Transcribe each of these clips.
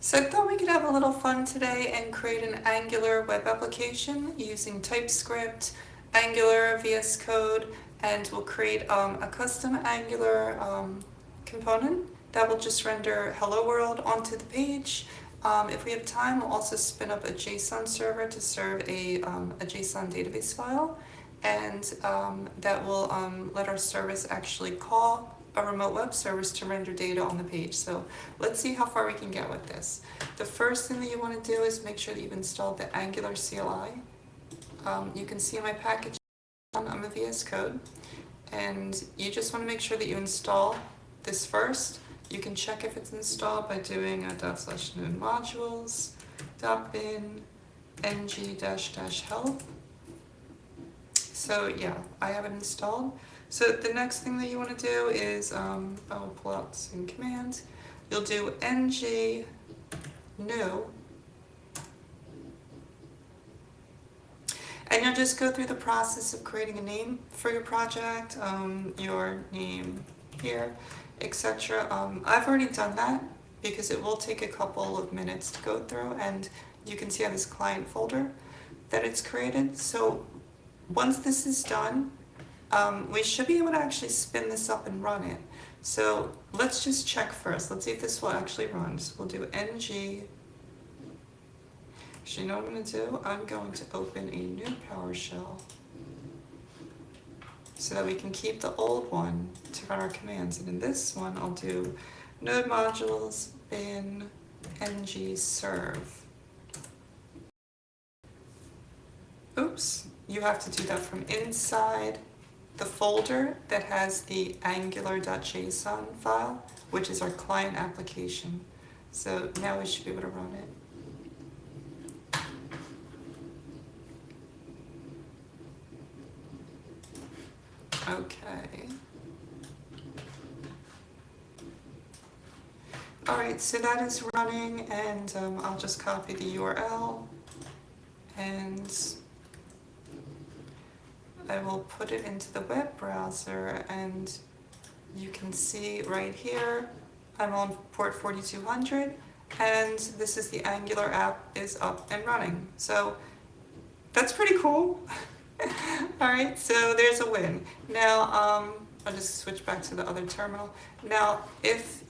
So I thought we could have a little fun today and create an Angular web application using TypeScript, Angular, VS Code, and we'll create a custom Angular component that will just render Hello World onto the page. If we have time, we'll also spin up a JSON server to serve a JSON database file, and that will let our service actually call a remote web service to render data on the page. So let's see how far we can get with this. The first thing that you want to do is make sure that you've installed the Angular CLI. You can see in my package I'm a VS Code, and you just want to make sure that you install this first. You can check if it's installed by doing a /node modules .bin ng-help. So yeah, I have it installed. So the next thing that you want to do is, I'll pull out the same command. You'll do ng new, and you'll just go through the process of creating a name for your project, your name here, etc. I've already done that because it will take a couple of minutes to go through, and you can see on this client folder that it's created. So once this is done, we should be able to actually spin this up and run it. So let's just check first. Let's see if this will actually run. So we'll do ng. Actually, you know what I'm going to do? I'm going to open a new PowerShell so that we can keep the old one to run our commands. And in this one, I'll do node modules bin ng serve. Oops, you have to do that from inside the folder that has the angular.json file, which is our client application. So now we should be able to run it. Okay. All right, so that is running, and I'll just copy the URL, and I will put it into the web browser, and you can see right here, I'm on port 4200, and this is the Angular app is up and running. So that's pretty cool. All right, so there's a win. Now, I'll just switch back to the other terminal. Now,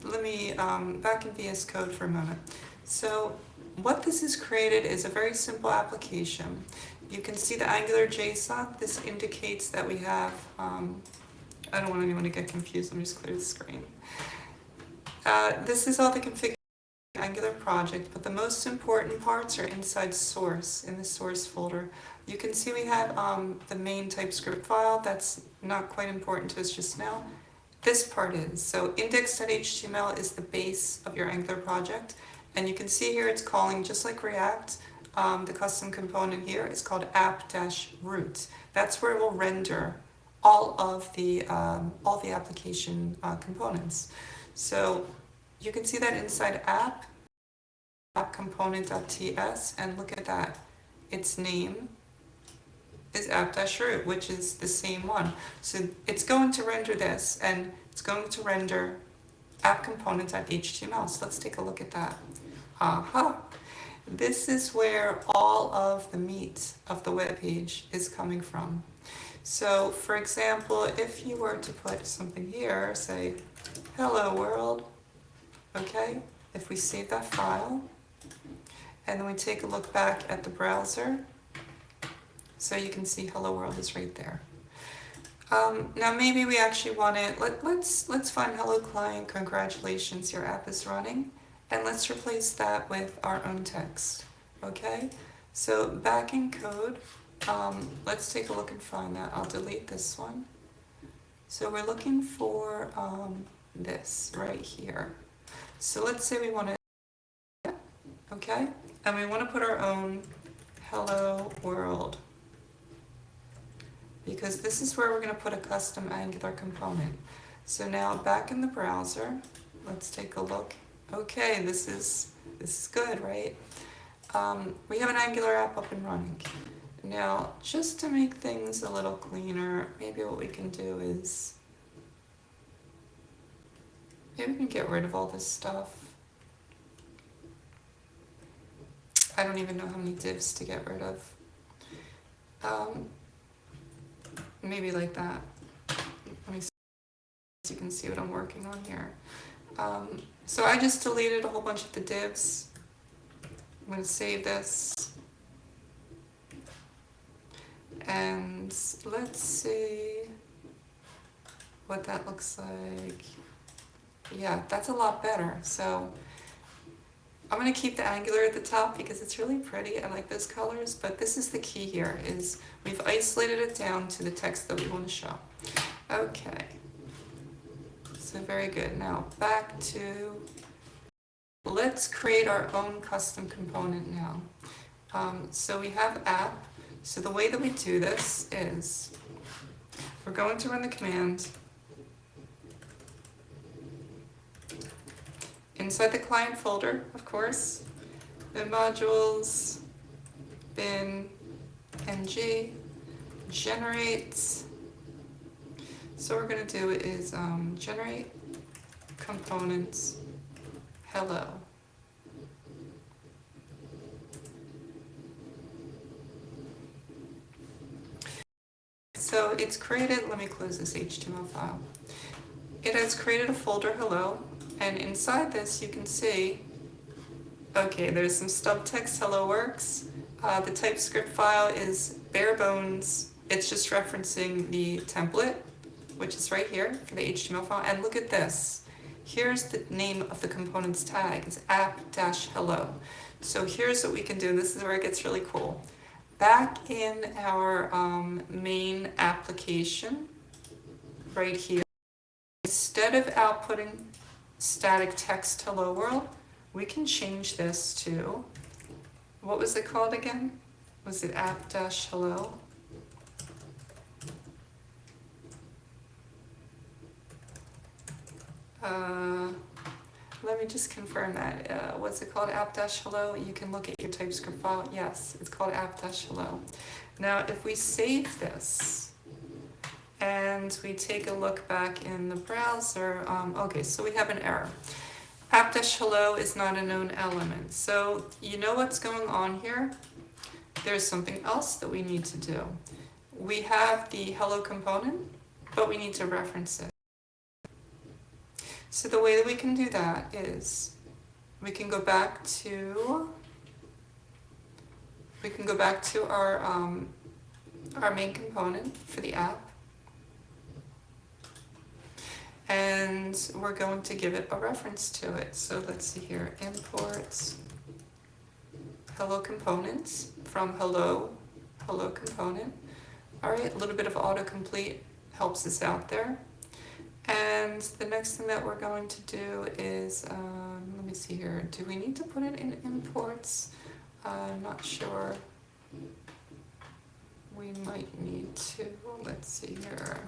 let me, back in VS Code for a moment. So what this has created is a very simple application. You can see the Angular JSON. This indicates that we have, I don't want anyone to get confused, let me just clear the screen. This is all the configuration of the Angular project, but the most important parts are inside source, in the source folder. You can see we have the main TypeScript file. That's not quite important to us just now. This part is. So index.html is the base of your Angular project. And you can see here it's calling, just like React, the custom component here is called app-root. That's where it will render all of the application components. So you can see that inside app component.ts, and look at that. Its name is app-root, which is the same one. So it's going to render this, and it's going to render app component.html. So let's take a look at that. Aha! This is where all of the meat of the web page is coming from. So for example, if you were to put something here, say, hello world, okay? If we save that file, and then we take a look back at the browser, so you can see hello world is right there. Now maybe we actually want it, let's find hello client, congratulations, your app is running, and let's replace that with our own text, okay? So back in code, let's take a look and find that. I'll delete this one. So we're looking for this right here. So let's say we want to, okay? And we want to put our own hello world, because this is where we're going to put a custom Angular component. So now back in the browser, let's take a look. Okay, this is good, right? We have an Angular app up and running. Now, just to make things a little cleaner, maybe what we can do is, maybe we can get rid of all this stuff. I don't even know how many divs to get rid of. Maybe like that. Let me see so you can see what I'm working on here. So I just deleted a whole bunch of the divs. I'm going to save this. And let's see what that looks like. Yeah, that's a lot better. So I'm going to keep the Angular at the top because it's really pretty. I like those colors, but this is the key here, is we've isolated it down to the text that we want to show. Okay, so very good. Now back to, let's create our own custom component now. So we have app. So the way that we do this is we're going to run the command inside the client folder, of course, bin modules, bin ng, generate. So what we're going to do is generate components hello. So it's created, let me close this HTML file. It has created a folder hello, and inside this you can see, okay, there's some stub text hello works. The TypeScript file is bare bones. It's just referencing the template, which is right here for the HTML file. And look at this. Here's the name of the components tag. It's app-hello. So here's what we can do. This is where it gets really cool. Back in our main application, right here, instead of outputting static text hello world, we can change this to, what was it called again? Was it app-hello? Let me just confirm that. What's it called? App-hello? You can look at your TypeScript file. Yes, it's called app-hello. Now, if we save this and we take a look back in the browser, okay, so we have an error. App-hello is not a known element. So you know what's going on here? There's something else that we need to do. We have the hello component, but we need to reference it. So the way that we can do that is we can go back to our main component for the app, and we're going to give it a reference to it. So let's see here, import hello components from hello component. All right, a little bit of autocomplete helps us out there. And the next thing that we're going to do is, let me see here, do we need to put it in imports? I'm not sure. We might need to, let's see here.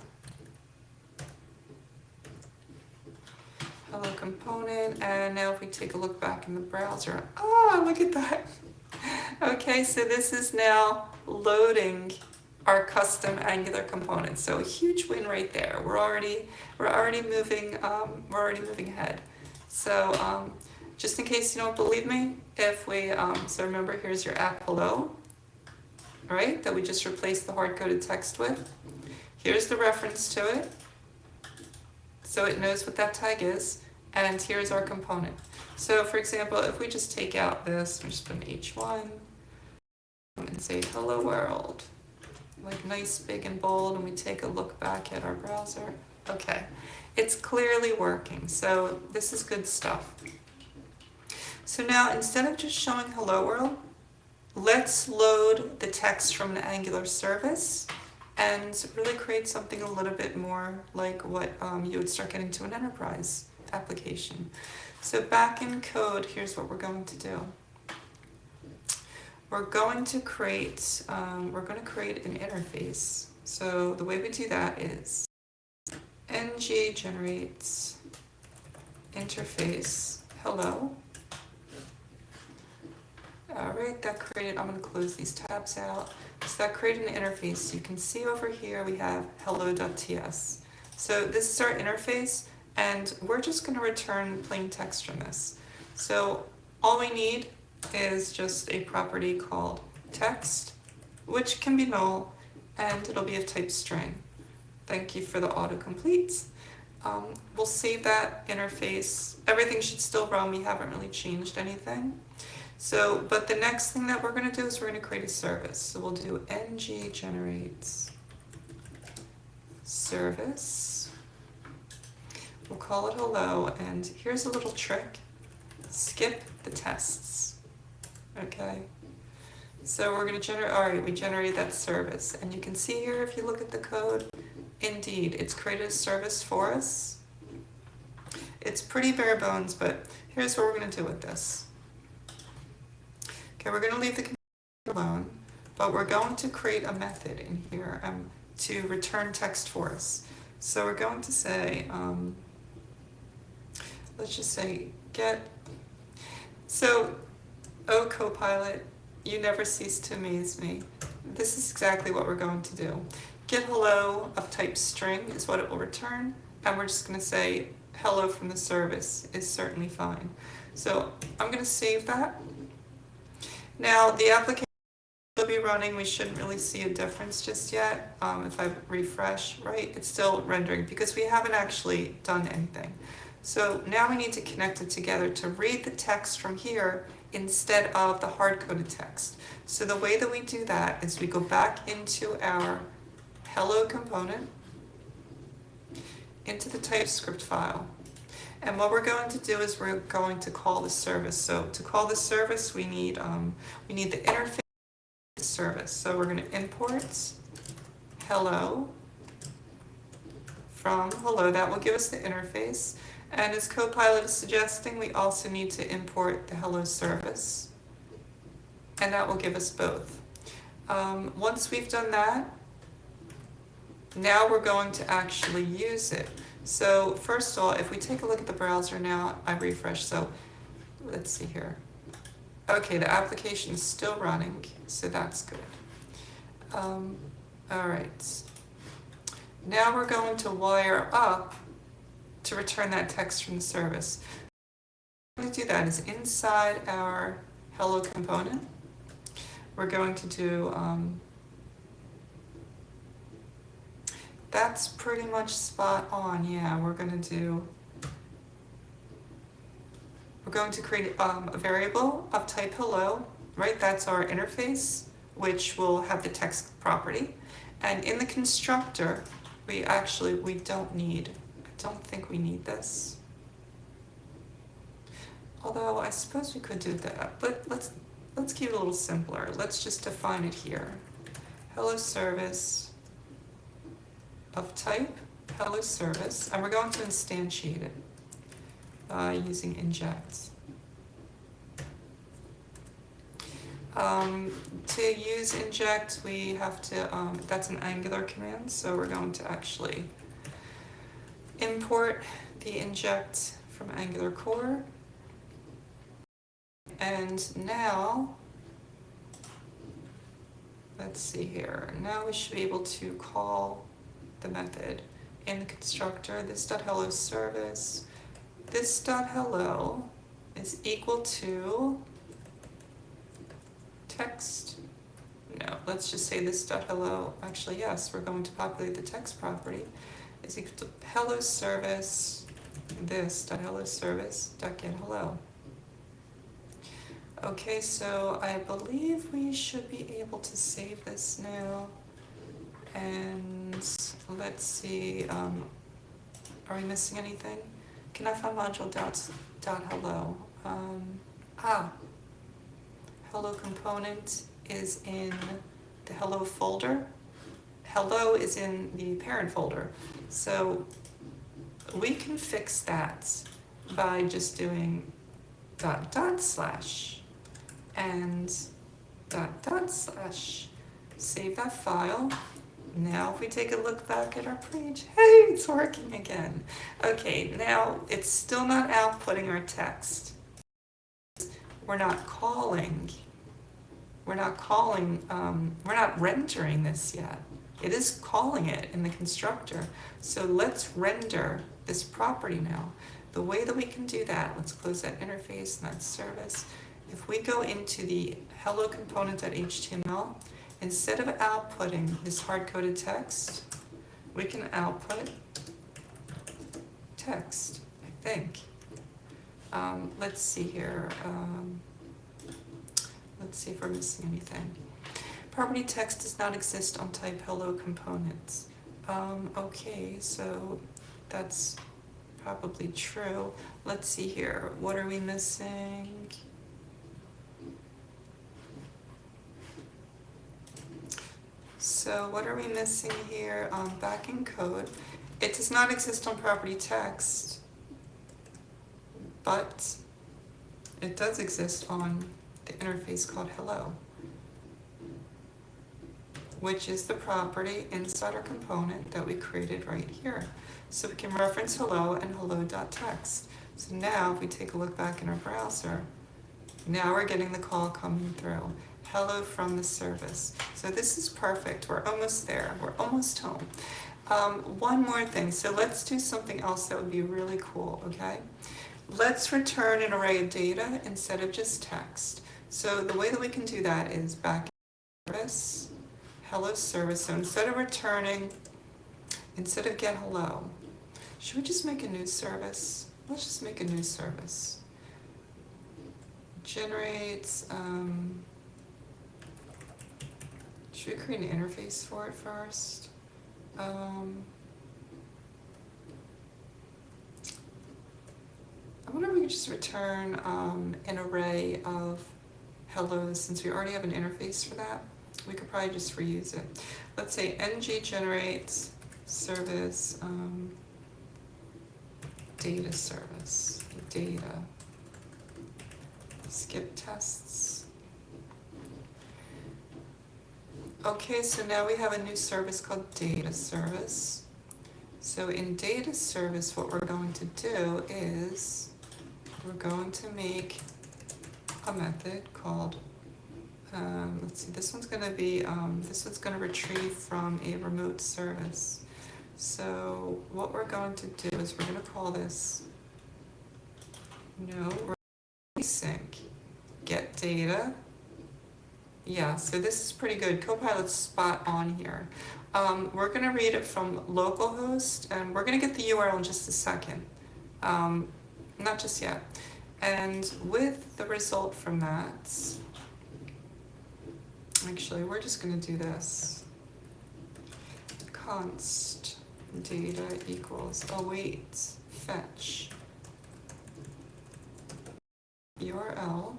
Hello component, and now if we take a look back in the browser, oh, look at that. Okay, so this is now loading our custom Angular components. So a huge win right there. We're already moving ahead. So just in case you don't believe me, if we so remember, here's your app hello, right? That we just replaced the hard-coded text with. Here's the reference to it, so it knows what that tag is, and here's our component. So for example, if we just take out this, we just put an H1 and say hello world, like nice, big, and bold, and we take a look back at our browser. Okay, it's clearly working, so this is good stuff. So now, instead of just showing hello world, let's load the text from an Angular service and really create something a little bit more like what you would start getting to an enterprise application. So back in code, here's what we're going to do. We're going to create an interface. So the way we do that is ng generates interface hello. All right, that created, I'm going to close these tabs out. So that created an interface. You can see over here we have hello.ts. So this is our interface, and we're just going to return plain text from this. So all we need is just a property called text, which can be null, and it'll be of type string. Thank you for the autocomplete. We'll save that interface. Everything should still run. We haven't really changed anything. So, but the next thing that we're going to do is we're going to create a service. So we'll do ng generates service. We'll call it hello, and here's a little trick. Skip the tests. Okay. So we're going to generate, all right, we generated that service. And you can see here, if you look at the code, indeed, it's created a service for us. It's pretty bare bones, but here's what we're going to do with this. Okay, we're going to leave the computer alone, but we're going to create a method in here to return text for us. So we're going to say, let's just say get, so, oh Copilot, you never cease to amaze me. This is exactly what we're going to do. Get hello of type string is what it will return, and we're just going to say hello from the service is certainly fine. So I'm going to save that. Now the application will be running. We shouldn't really see a difference just yet. If I refresh, right, it's still rendering because we haven't actually done anything. So now we need to connect it together to read the text from here instead of the hard-coded text. So the way that we do that is we go back into our hello component, into the TypeScript file. And what we're going to do is we're going to call the service. So to call the service, we need the interface service. So we're going to import hello from hello. That will give us the interface. And as Copilot is suggesting, we also need to import the hello service. And that will give us both. Once we've done that, now we're going to actually use it. So first of all, if we take a look at the browser now, I refresh. So let's see here. Okay, the application is still running, so that's good. All right. Now we're going to wire up to return that text from the service. What we're going to do that is inside our hello component. We're going to do, that's pretty much spot on, yeah. We're going to create a variable of type hello, right? That's our interface, which will have the text property. And in the constructor, we don't need, I don't think we need this. Although I suppose we could do that, but let's keep it a little simpler. Let's just define it here. Hello service of type hello service, and we're going to instantiate it by using inject. To use inject, we have to, that's an Angular command, so we're going to actually import the inject from Angular core. And now, let's see here, now we should be able to call the method in the constructor, this.hello service, this.hello is equal to text, no, let's just say this.hello, actually yes, we're going to populate the text property, is equal to hello service, this.hello service.getHello. Okay, so I believe we should be able to save this now. And let's see, are we missing anything? Can I find module.hello? Hello component is in the hello folder. Hello is in the parent folder. So we can fix that by just doing // and // save that file. Now if we take a look back at our page, hey, it's working again. Okay, now it's still not outputting our text. We're not rendering this yet. It is calling it in the constructor. So let's render this property now. The way that we can do that, let's close that interface and that service, if we go into the hello component.html, instead of outputting this hard-coded text, we can output text, I think. Let's see here. Let's see if we're missing anything. Property text does not exist on type hello components. Okay, so that's probably true. Let's see here. What are we missing? So what are we missing here? Back in code. It does not exist on property text, but it does exist on the interface called hello, which is the property inside our component that we created right here. So we can reference hello and hello.text. So now if we take a look back in our browser, now we're getting the call coming through. Hello from the service. So this is perfect. We're almost there. We're almost home. One more thing. So let's do something else that would be really cool, okay? Let's return an array of data instead of just text. So the way that we can do that is back in service, hello service. So instead of get hello, should we just make a new service? Let's just make a new service. Generates, should we create an interface for it first? I wonder if we could just return an array of hellos, since we already have an interface for that. We could probably just reuse it. Let's say ng generates service data service, data, skip tests. Okay, so now we have a new service called data service. So in data service, what we're going to do is we're going to make a method called, let's see, this one's going to be, this one's going to retrieve from a remote service. So what we're going to do is we're going to call this, async, get data. Yeah, so this is pretty good. Copilot's spot on here. We're going to read it from localhost, and we're going to get the URL in just a second. Not just yet. And with the result from that, actually, we're just going to do this. Const data equals await fetch URL.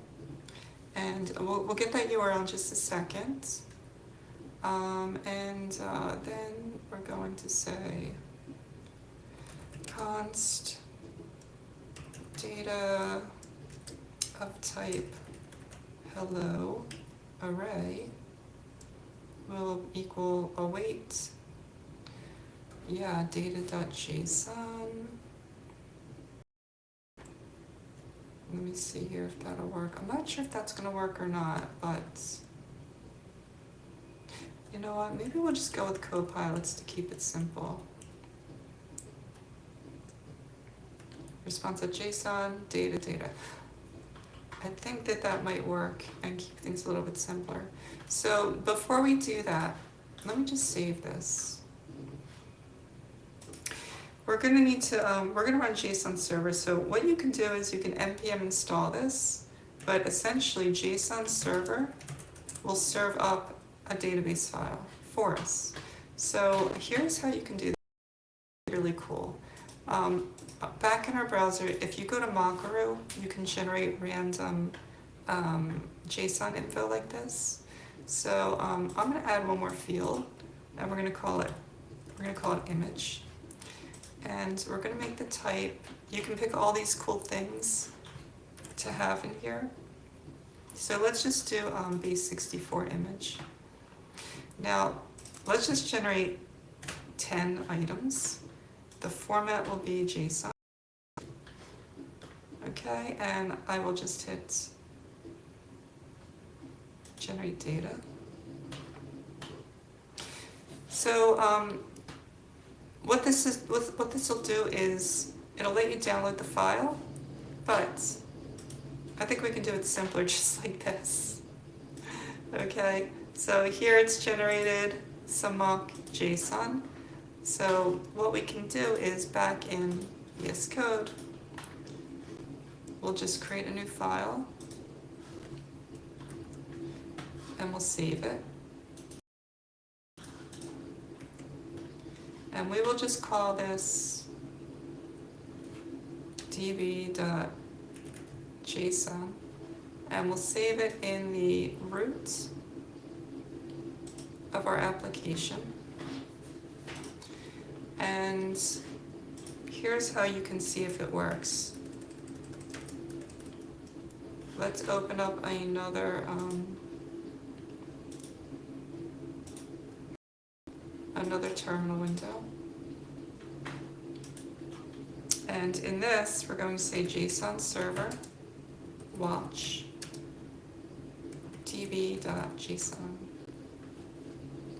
And we'll get that URL in just a second. Then we're going to say const data of type hello array will equal await, data.json. Let me see here if that'll work. I'm not sure if that's going to work or not, but you know what? Maybe we'll just go with copilots to keep it simple. Response.json, data. I think that might work and keep things a little bit simpler. So before we do that, let me just save this. We're going to need to, we're going to run JSON server. So what you can do is you can npm install this, but essentially JSON server will serve up a database file for us. So here's how you can do that. Really cool. Back in our browser, if you go to Mockaroo, you can generate random JSON info like this. So I'm going to add one more field, and we're going to call it image. And we're going to make the type. You can pick all these cool things to have in here. So let's just do base64 image. Now let's just generate 10 items. The format will be JSON. Okay, and I will just hit generate data. So what this will do is it'll let you download the file, but I think we can do it simpler just like this. Okay, so here it's generated some mock JSON. So what we can do is back in VS Code, we'll just create a new file and we'll save it. And we will just call this db.json and we'll save it in the root of our application. And here's how you can see if it works. Let's open up another terminal window. And in this, we're going to say JSON server watch db.json.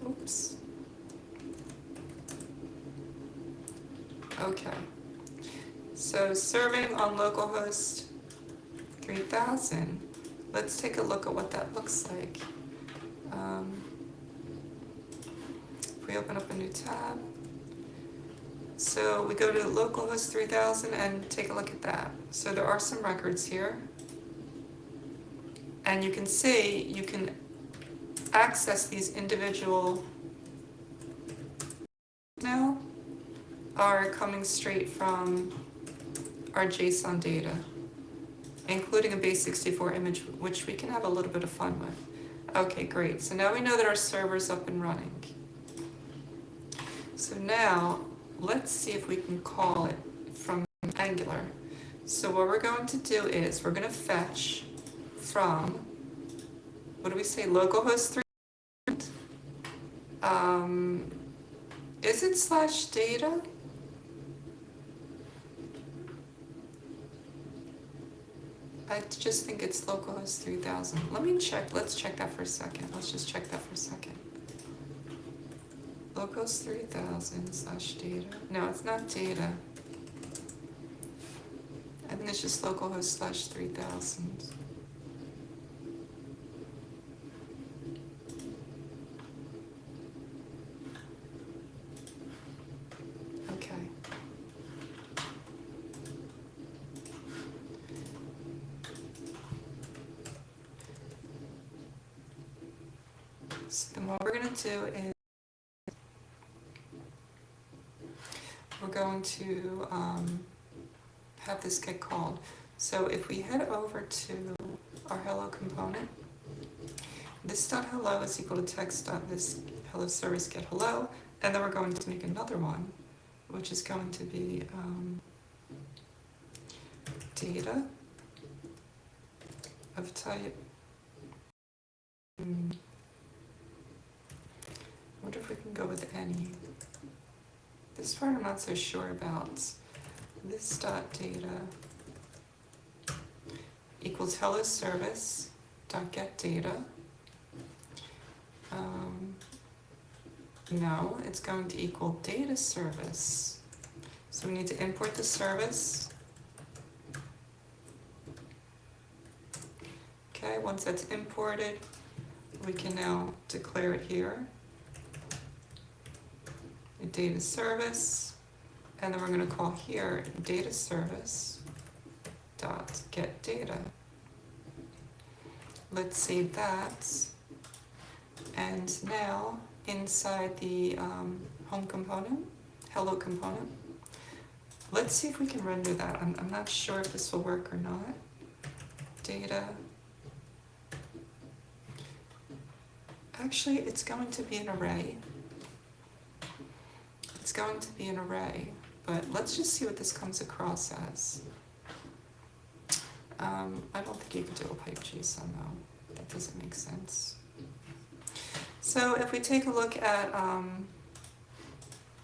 Oops. Okay. So serving on localhost 3000. Let's take a look at what that looks like. If we open up a new tab, so we go to localhost 3000 and take a look at that. So there are some records here, and you can see you can access these individual now are coming straight from our JSON data, including a base64 image, which we can have a little bit of fun with. Okay, great. So now we know that our server's up and running. So now, let's see if we can call it from Angular. So what we're going to do is we're going to fetch from, what do we say, localhost 3? Is it /data? I just think it's localhost 3000. Let me check. Let's check that for a second. Let's just check that for a second. Localhost 3000 /data. No, it's not data. I think it's just localhost /3000. Okay. So then what we're going to do is we're going to have this get called. So if we head over to our hello component, this.hello is equal to text.this hello service get hello, and then we're going to make another one, which is going to be data of type. I wonder if we can go with any. This part I'm not so sure about. This dot data equals hello service dot get data. No, it's going to equal data service. So we need to import the service. Okay, once that's imported, we can now declare it here. A data service, and then we're going to call here data service dot get data. Let's save that, and now inside the home component, hello component, let's see if we can render that. I'm not sure if this will work or not. Data. Actually, it's going to be an array. It's going to be an array, but let's just see what this comes across as. I don't think you could do a pipe JSON though. That doesn't make sense. So if we take a look at,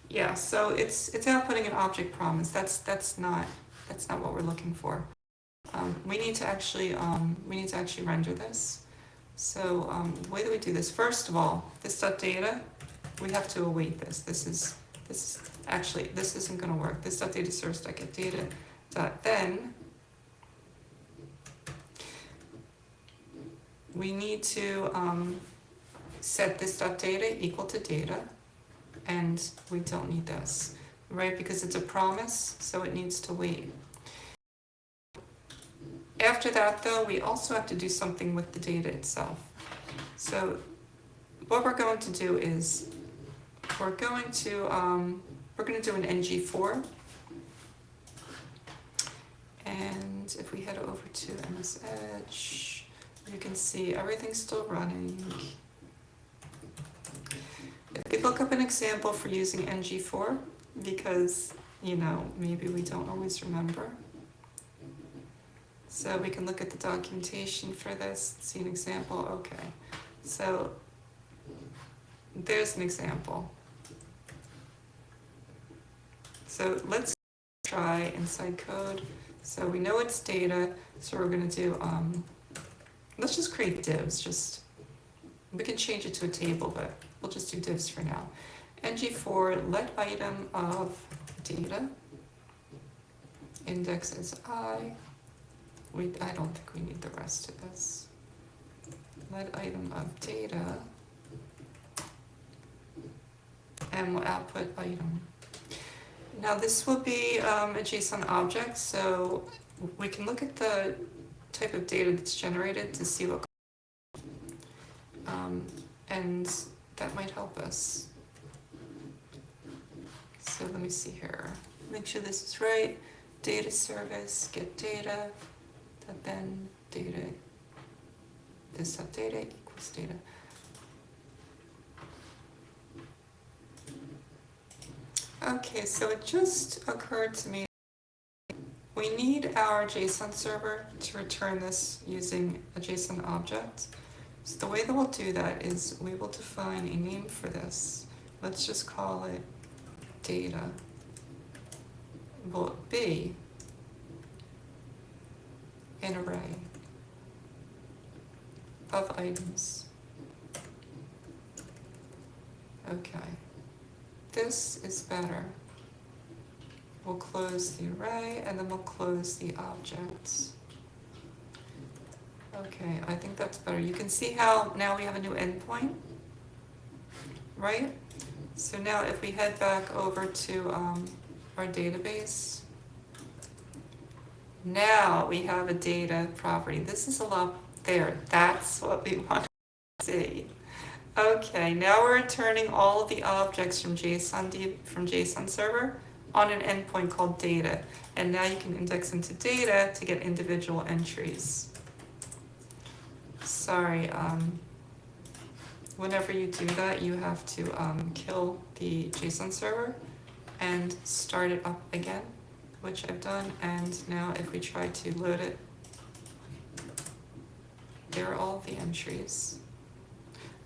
yeah, so it's outputting an object promise. That's not what we're looking for. We need to actually render this. So the way that we do this, first of all, this .data, we have to await this. This isn't going to work. This .data service.get data. Then we need to set this data equal to data, and we don't need this, right? Because it's a promise, so it needs to wait. After that, though, we also have to do something with the data itself. So what we're going to do is we're going to do an ng4, and if we head over to MS Edge, you can see everything's still running. If we look up an example for using ng4, because, you know, maybe we don't always remember. So we can look at the documentation for this, see an example. Okay, so there's an example. So let's try inside code. So we know it's data, so we're going to do, let's just create divs. We can change it to a table, but we'll just do divs for now. ng4 let item of data, index is I. I don't think we need the rest of this. Let item of data, and we'll output item. Now this will be a JSON object, so we can look at the type of data that's generated to see what, and that might help us. So let me see here. Make sure this is right. Data service, get data, then data, this dot data equals data. Okay, so it just occurred to me, we need our JSON server to return this using a JSON object. So the way that we'll do that is we will define a name for this. Let's just call it data. Will it be an array of items? Okay, this is better. We'll close the array and then we'll close the objects. Okay, I think that's better. You can see how now we have a new endpoint, right? So now if we head back over to our database, now we have a data property. This is a lot there. That's what we want to see. Okay, now we're returning all of the objects from JSON server on an endpoint called data. And now you can index into data to get individual entries. Sorry, whenever you do that, you have to kill the JSON server and start it up again, which I've done. And now if we try to load it, there are all the entries.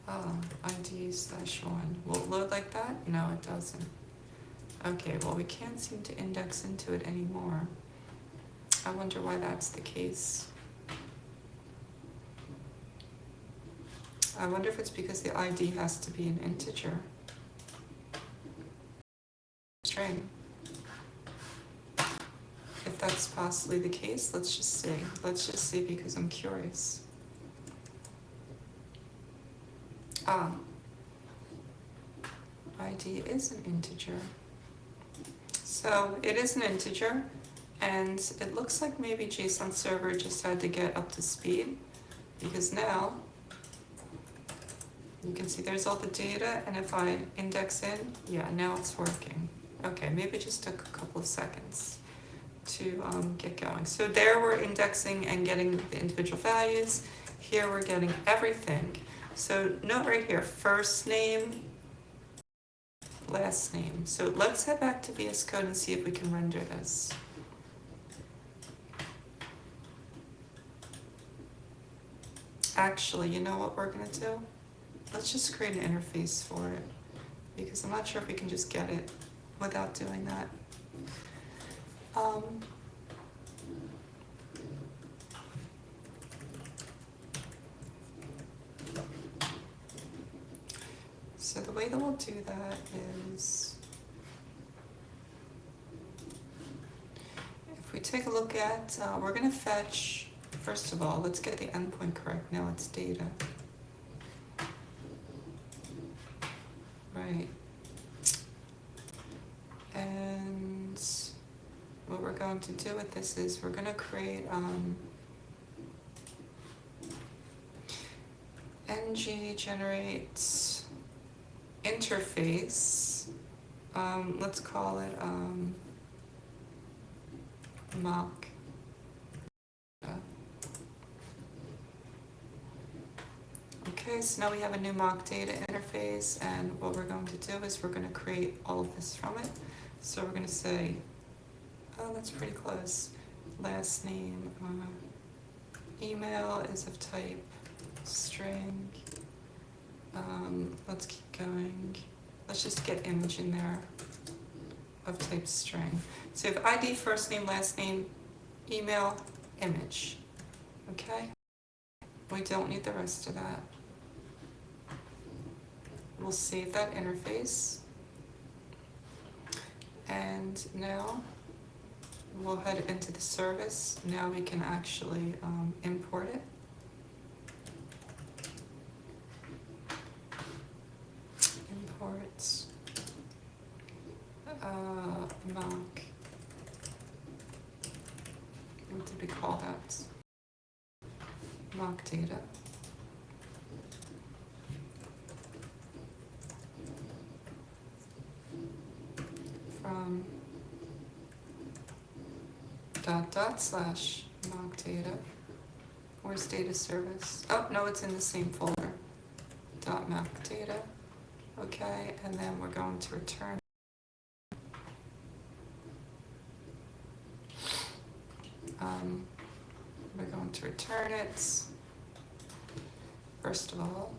ID/1. Will it load like that? No, it doesn't. Okay, well, we can't seem to index into it anymore. I wonder why that's the case. I wonder if it's because the ID has to be an integer. String. If that's possibly the case, let's just see. Let's just see because I'm curious. ID is an integer. So it is an integer, and it looks like maybe JSON server just had to get up to speed, because now you can see there's all the data, and if I index in, yeah, now it's working. Okay, maybe it just took a couple of seconds to get going. So there we're indexing and getting the individual values. Here we're getting everything. So note right here, first name, last name. So let's head back to VS Code and see if we can render this. Actually, you know what we're gonna do? Let's just create an interface for it, because I'm not sure if we can just get it without doing that. So the way that we'll do that is, if we take a look at, we're going to fetch First of all, let's get the endpoint correct. Now it's data. Right. And what we're going to do with this is we're going to create ng generates interface. Let's call it mock. Okay, so now we have a new mock data interface, and what we're going to do is we're going to create all of this from it. So we're going to say, oh, that's pretty close. Last name, email is of type string. Let's keep going. Let's just get image in there of type string. So if ID, first name, last name, email, image. Okay? We don't need the rest of that. We'll save that interface. And now we'll head into the service. Now we can actually import it. Import mock. What did we call that? Mock data. From / mock data. Where's data service? Oh, no, it's in the same folder. Mock data. Okay, and then we're going to return. We're going to return it. First of all,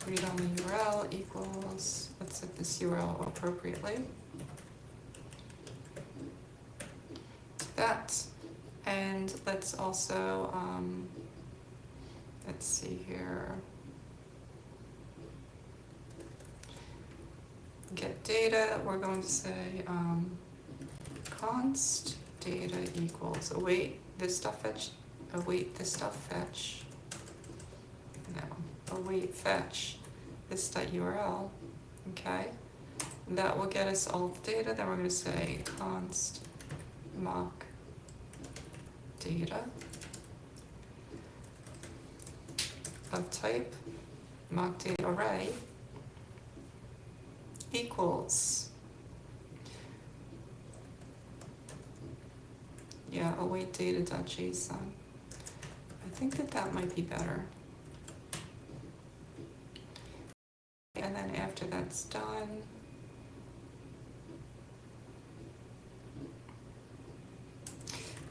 read-only URL equals, let's set this URL appropriately. That, and let's also, let's see here, get data, we're going to say const data equals await this stuff fetch, await this stuff fetch, no, await fetch this .url, okay? That will get us all the data. Then we're going to say const mock data of type mock data array equals, yeah, await data.json. I think that might be better. And then after that's done,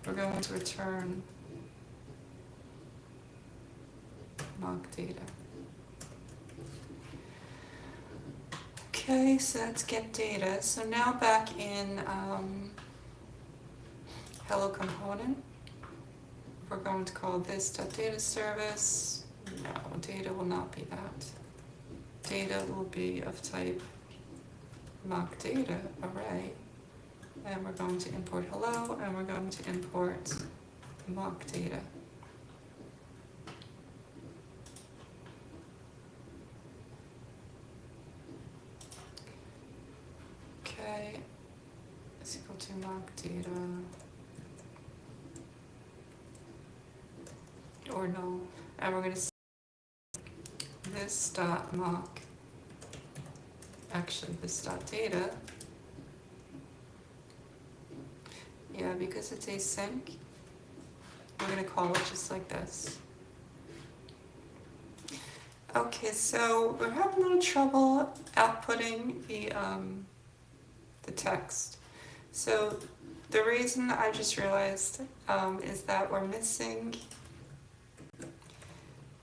we're going to return mock data. Okay, so that's get data. So now back in hello component, we're going to call this .data service. No, data will not be that. Data will be of type mock data array. And we're going to import hello, and we're going to import mock data. Okay, is equal to mock data, or no, and we're going to say this dot mock, actually this dot data. Yeah, because it's async, we're going to call it just like this. Okay, so we're having a little trouble outputting the text. So the reason I just realized is that we're missing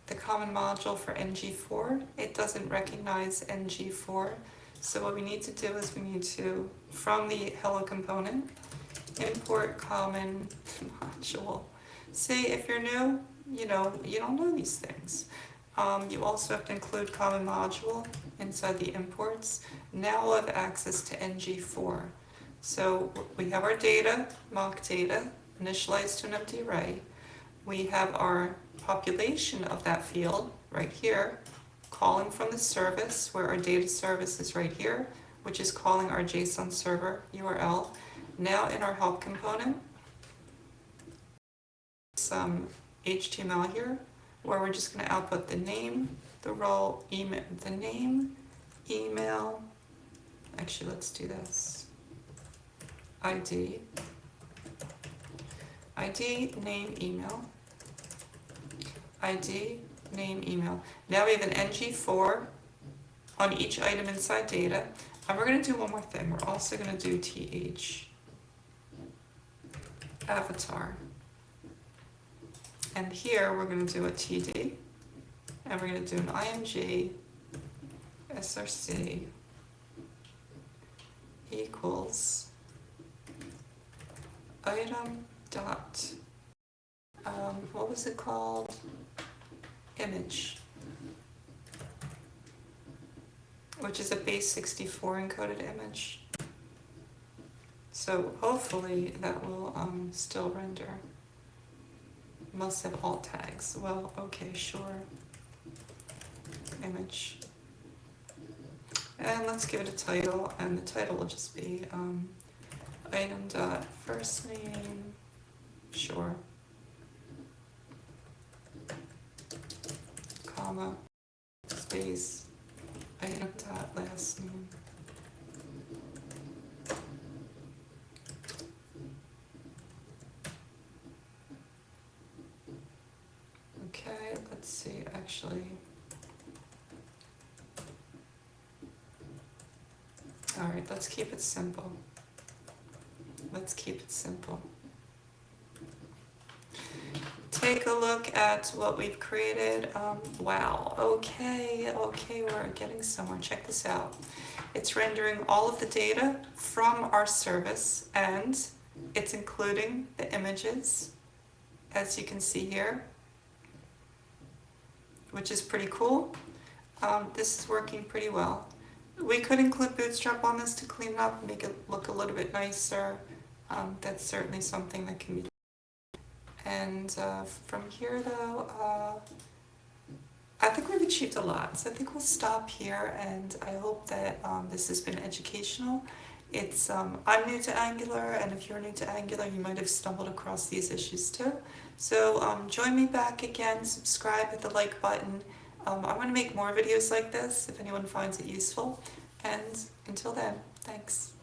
the common module for ng4. It doesn't recognize ng4. So what we need to do is we need to, from the hello component, import common module. See, if you're new, you don't know these things. You also have to include common module inside the imports. Now we'll have access to ng4. So we have our data, mock data, initialized to an empty array. We have our population of that field right here, calling from the service, where our data service is right here, which is calling our JSON server URL. Now in our help component, some HTML here, where we're just going to output the name, the role, email, the name, email, actually let's do this, ID, name, email, ID, name, email. Now we have an ng4 on each item inside data, and we're going to do one more thing. We're also going to do th avatar, and here we're going to do a td, and we're going to do an img src equals item dot what was it called? Image, which is a base 64 encoded image. So hopefully that will still render. Must have alt tags. Well, okay, sure. Image. And let's give it a title, and the title will just be item dot first name, sure, comma, space, item dot last name. Okay, let's see, actually. All right, let's keep it simple. Let's keep it simple. Take a look at what we've created. Wow, okay, we're getting somewhere. Check this out. It's rendering all of the data from our service, and it's including the images, as you can see here, which is pretty cool. This is working pretty well. We could include Bootstrap on this to clean it up and make it look a little bit nicer. That's certainly something that can be done. And from here though, I think we've achieved a lot. So I think we'll stop here, and I hope that this has been educational. It's I'm new to Angular, and if you're new to Angular, you might have stumbled across these issues too. So join me back again, subscribe, hit the like button. I want to make more videos like this if anyone finds it useful. And until then, thanks.